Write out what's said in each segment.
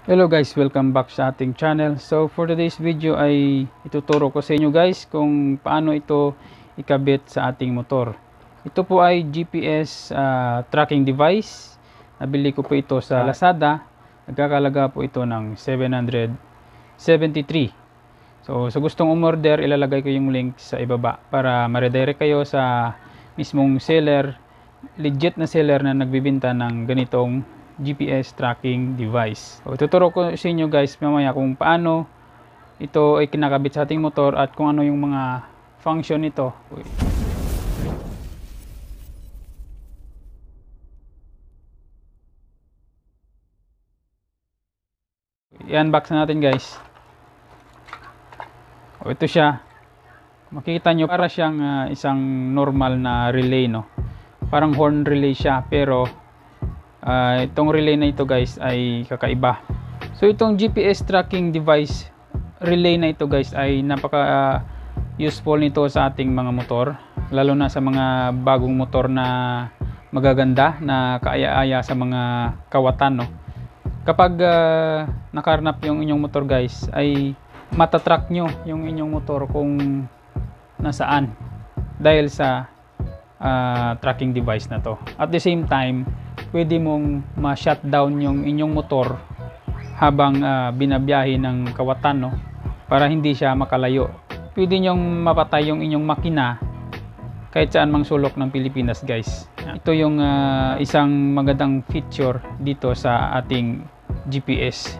Hello guys, welcome back sa ating channel. So for today's video ay ituturo ko sa inyo guys kung paano ito ikabit sa ating motor. Ito po ay GPS tracking device. Nabili ko po ito sa Lazada. Nagkakalaga po ito ng 773. So sa gustong umorder, ilalagay ko yung link sa ibaba para ma-redirect kayo sa mismong seller, legit na seller na nagbibenta ng ganitong GPS tracking device. So, tuturo ko sa inyo guys mamaya kung paano ito ay kinakabit sa ating motor at kung ano yung mga function nito. I-unbox na natin guys. Ito siya. Makikita nyo para siyang isang normal na relay, no? Parang horn relay siya, pero itong relay na ito guys ay kakaiba. So itong GPS tracking device relay na ito guys ay napaka useful nito sa ating mga motor, lalo na sa mga bagong motor na magaganda na kaaya-aya sa mga kawatan, no? Kapag nakarnap yung inyong motor guys, ay matatrack nyo yung inyong motor kung nasaan dahil sa tracking device na to. At the same time, pwede mong ma-shutdown yung inyong motor habang binabiyahe ng kawatan, no? Para hindi siya makalayo. Pwede nyong mapatay yung inyong makina kahit saan mang sulok ng Pilipinas guys. Ito yung isang magandang feature dito sa ating GPS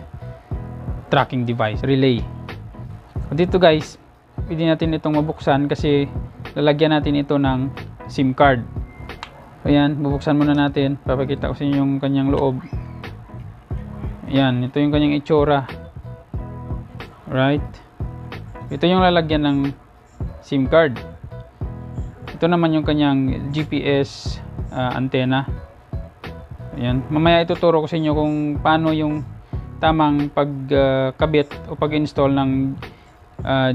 tracking device relay. Dito guys, pwede natin itong mabuksan kasi lalagyan natin ito ng SIM card. Ayan, bubuksan muna natin. Papakita ko sa inyo yung kanyang loob. Ayan, ito yung kanyang itsura. Right? Ito yung lalagyan ng SIM card. Ito naman yung kanyang GPS antenna. Ayan, mamaya ituturo ko sa inyo kung paano yung tamang pagkabit o pag-install ng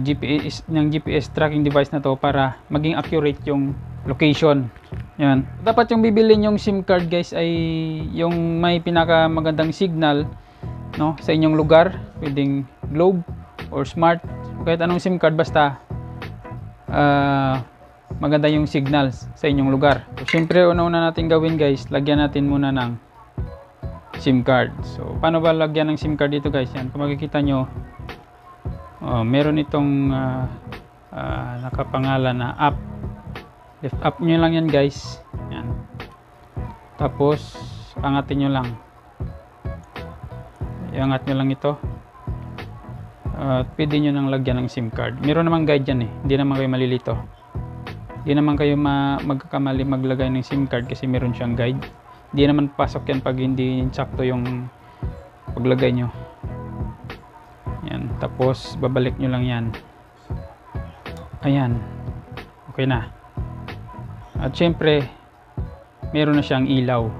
GPS tracking device na to para maging accurate yung location. Yan. Dapat yung bibilin yung SIM card guys ay yung may pinaka magandang signal, no, sa inyong lugar. Pwedeng Globe or Smart, kahit anong SIM card, basta maganda yung signal sa inyong lugar. So, syempre una natin gawin guys, lagyan natin muna ng SIM card. So paano ba lagyan ng SIM card dito guys? Yan, kung makikita nyo, meron itong nakapangalan na app. Lift up nyo lang yan guys. Yan. Tapos angatin nyo lang. Iangat nyo lang ito. At pwede nyo nang lagyan ng SIM card. Meron namang guide yan eh. Hindi naman kayo malilito. Hindi naman kayo magkakamali maglagay ng SIM card kasi meron siyang guide. Hindi naman pasok yan pag hindi sakto yung paglagay nyo. Yan. Tapos babalik nyo lang yan. Ayan. Okay na. At syempre, meron na siyang ilaw.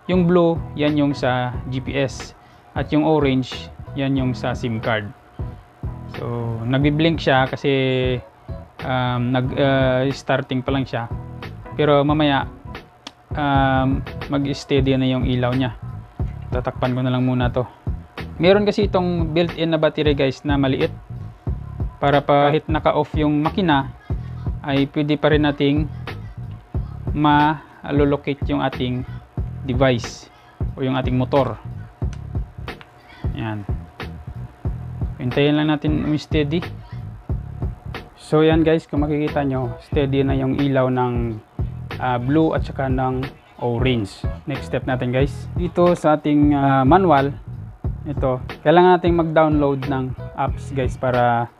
Yung blue, yan yung sa GPS. At yung orange, yan yung sa SIM card. So, nagbi-blink siya kasi starting pa lang siya. Pero mamaya, mag-steady na yung ilaw niya. Tatakpan ko na lang muna to. Meron kasi itong built-in na battery guys na maliit. Para kahit naka-off yung makina, ay pwede pa rin nating ma-allocate yung ating device o yung ating motor. Yan. Hintayin lang natin steady. So yan guys, kung makikita nyo, steady na yung ilaw ng blue at saka ng orange. Next step natin guys, dito sa ating manual, ito, kailangan nating mag-download ng apps guys para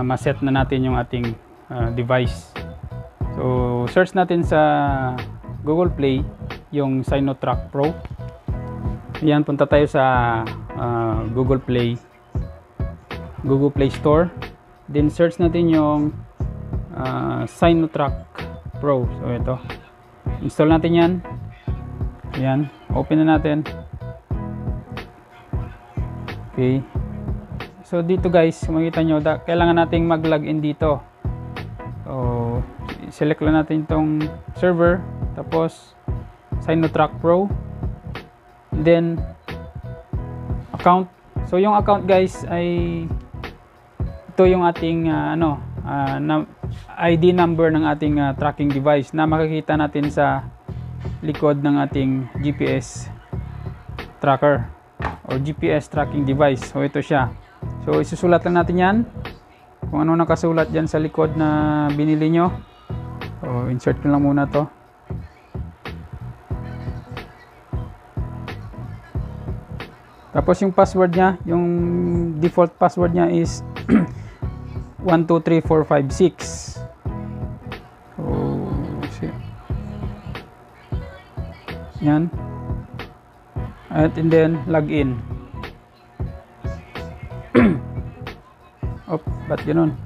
ma-set na natin yung ating device. So, search natin sa Google Play yung Sinotrack Pro. Yan, punta tayo sa Google Play Store. Then search natin yung Sinotrack Pro. So, ito. Install natin yan. Yan, open na natin. Okay. So, dito guys, kung makita nyo, kailangan nating mag-login dito. So, select lang natin itong server, tapos Sinotrack Pro, then account. So yung account guys ay ito yung ating ID number ng ating tracking device na makikita natin sa likod ng ating GPS tracker o GPS tracking device. So ito siya. So isusulat lang natin yan kung ano nakasulat dyan sa likod na binili nyo. So insert ko lang muna to. Tapos yung password niya, yung default password niya is 123456. So yan. And then login. Oh, ba't ganun?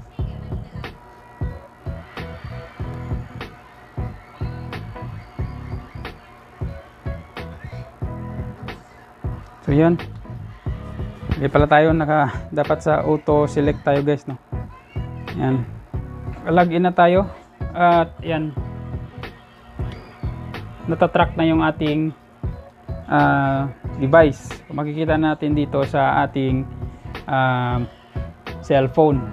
So yan. Hindi pala tayo dapat sa auto select tayo guys, no. Yan. Login na tayo. At yan. Natatrack na yung ating device. Makikita natin dito sa ating cellphone.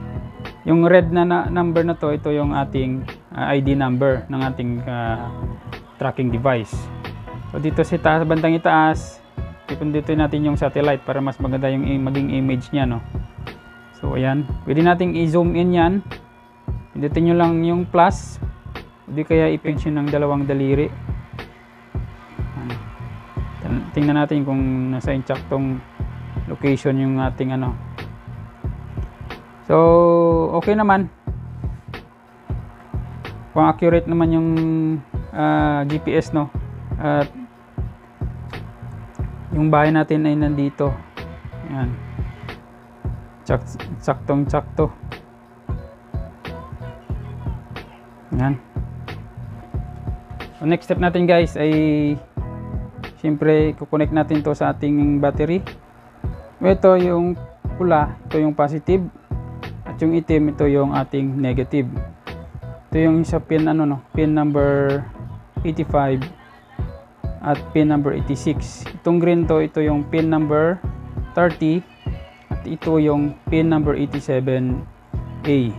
Yung red na number na to, ito yung ating ID number ng ating tracking device. So dito sa taas, bandang itaas, ipindutin natin yung satellite para mas maganda yung maging image niya, no. So ayan, pwede nating i-zoom in yan. Pindutin nyo lang yung plus, hindi kaya i-pinch ng dalawang daliri. Tingnan natin kung nasa insaktong location yung ating So okay naman, kung accurate naman yung GPS, no. At yung bahay natin ay nandito. Yan. Saktong-sakto. Yan. So next step natin guys ay siyempre kukonect natin to sa ating battery. Ito yung pula, ito yung positive. At yung itim, ito yung ating negative. Ito yung sa pin pin number 85 at pin number 86. Itong green to, ito yung pin number 30 at ito yung pin number 87A.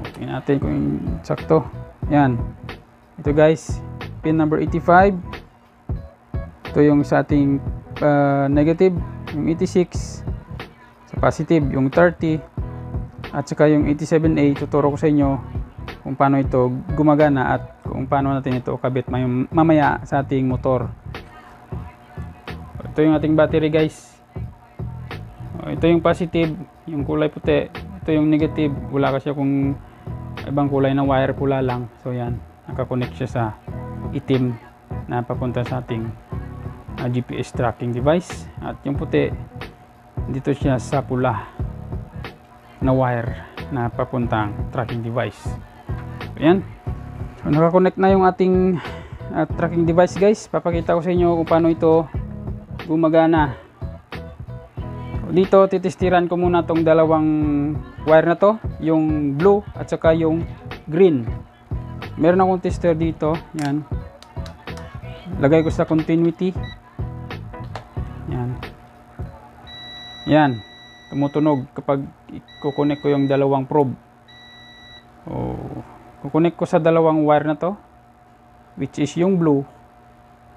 Okay natin kung sakto. Yan. Ito guys, pin number 85. Ito yung sa ating negative, yung 86. Sa positive, yung 30. At saka yung 87A, tuturo ko sa inyo kung paano ito gumagana at kung paano natin ito kabit mamaya sa ating motor. Ito yung ating battery guys. Ito yung positive, yung kulay puti. Ito yung negative, wala kasi kung ibang kulay na wire, pula lang. So yan, nakakonect siya sa itim na papunta sa ating GPS tracking device. At yung puti, dito siya sa pula na wire na papuntang tracking device. Ayan. So, nakakonect na yung ating tracking device guys. Papakita ko sa inyo kung paano ito gumagana. So, dito titestiran ko muna tong dalawang wire na to, yung blue at saka yung green. Meron akong tester dito. Yan. Lagay ko sa continuity. Yan. Yan. Tumutunog kapag kukonek ko yung dalawang probe. Kukonek ko sa dalawang wire na to, which is yung blue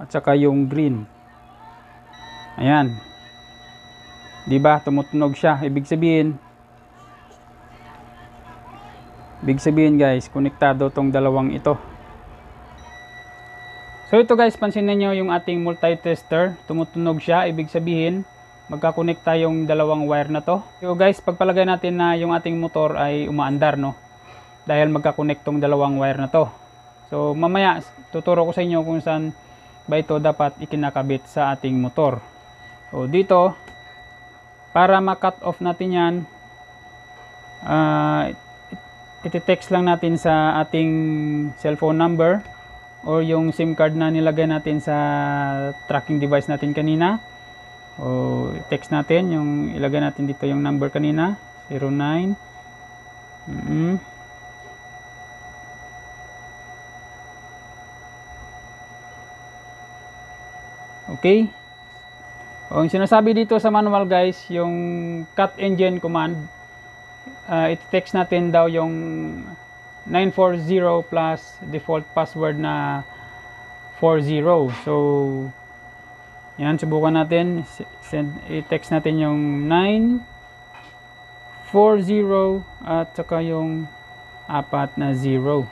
at saka yung green. Ayan. Diba? Tumutunog siya. Ibig sabihin guys, konektado tong dalawang ito. So ito guys, pansinin nyo yung ating multi-tester. Tumutunog siya. Ibig sabihin, magkakonect tayong dalawang wire na to. So guys, pagpalagay natin na yung ating motor ay umaandar, no? Dahil magkakonect tong dalawang wire na to. So mamaya tuturo ko sa inyo kung saan ba ito dapat ikinakabit sa ating motor. So dito, para ma-cut off natin yan, iti-text lang natin sa ating cellphone number or yung SIM card na nilagay natin sa tracking device natin kanina. O text natin yung ilagay natin dito yung number kanina, 09. Okay. O, yung sinasabi dito sa manual guys, yung cut engine command, i-text natin daw yung 940 plus default password na 40. So, yan, subukan natin. I-text natin yung 940 at saka yung 4 na 0.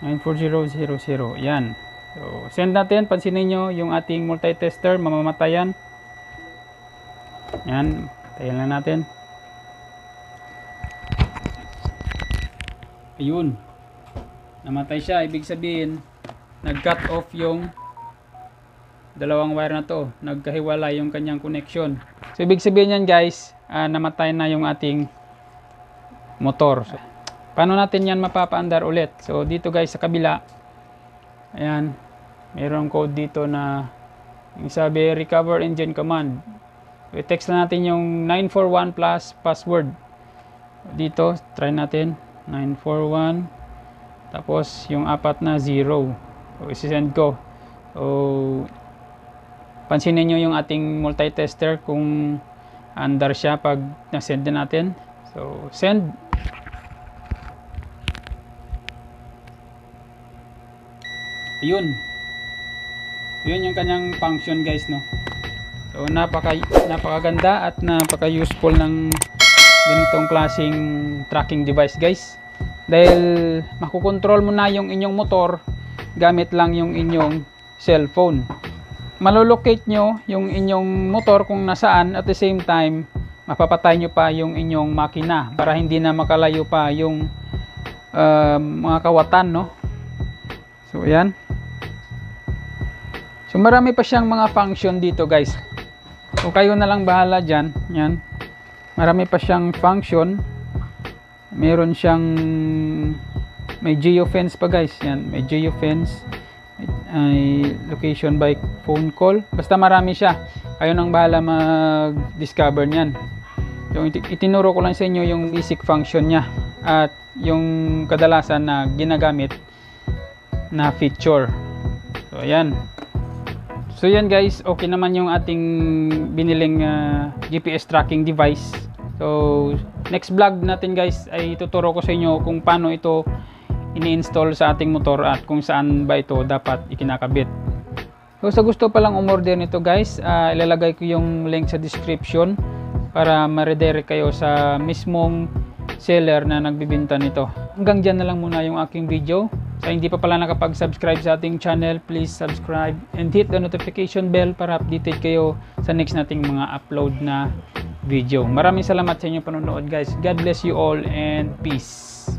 94000. Yan. So, send natin. Pansinin nyo yung ating multitester, mamamatayan. Yan, tayan lang natin. Ayun. Namatay siya. Ibig sabihin, nag-cut off yung dalawang wire na to. Nagkahiwala yung kanyang connection. So, ibig sabihin yan guys, namatay na yung ating motor. So, paano natin yan mapapaandar ulit? So, dito guys sa kabila, ayan, mayroong code dito na yung sabi, recover engine command. I-text na natin yung 941 plus password. Dito, try natin. 941. Tapos, yung 4 na 0. So, isi-send ko. So, pansinin nyo yung ating multitester kung andar siya pag na-send na natin. So, send. Yun. Yun yung kanyang function guys, no. So napakaganda at napaka-useful ng ganitong klaseng tracking device guys. Dahil makukontrol mo na yung inyong motor gamit lang yung inyong cellphone. Malolocate nyo yung inyong motor kung nasaan, at the same time mapapatay nyo pa yung inyong makina para hindi na makalayo pa yung mga kawatan, no. So ayan. So marami pa siyang mga function dito guys. So kayo na lang bahala dyan. Yan. Marami pa siyang function. Meron siyang may geofence pa guys. Yan. May geofence. May location by phone call. Basta marami siya. Kayo nang bahala mag-discover niyan. So itinuro ko lang sa inyo yung basic function niya. At yung kadalasan na ginagamit na feature. So ayan. So yan guys, okay naman yung ating biniling GPS tracking device. So next vlog natin guys ay tuturo ko sa inyo kung paano ito ini-install sa ating motor at kung saan ba ito dapat ikinakabit. So sa gusto palang umorder nito guys, ilalagay ko yung link sa description para ma-redirect kayo sa mismong seller na nagbibenta nito. Hanggang dyan na lang muna yung aking video. Sa hindi pa pala nakapag-subscribe sa ating channel, please subscribe and hit the notification bell para updated kayo sa next nating mga upload na video. Maraming salamat sa inyong panonood guys. God bless you all and peace.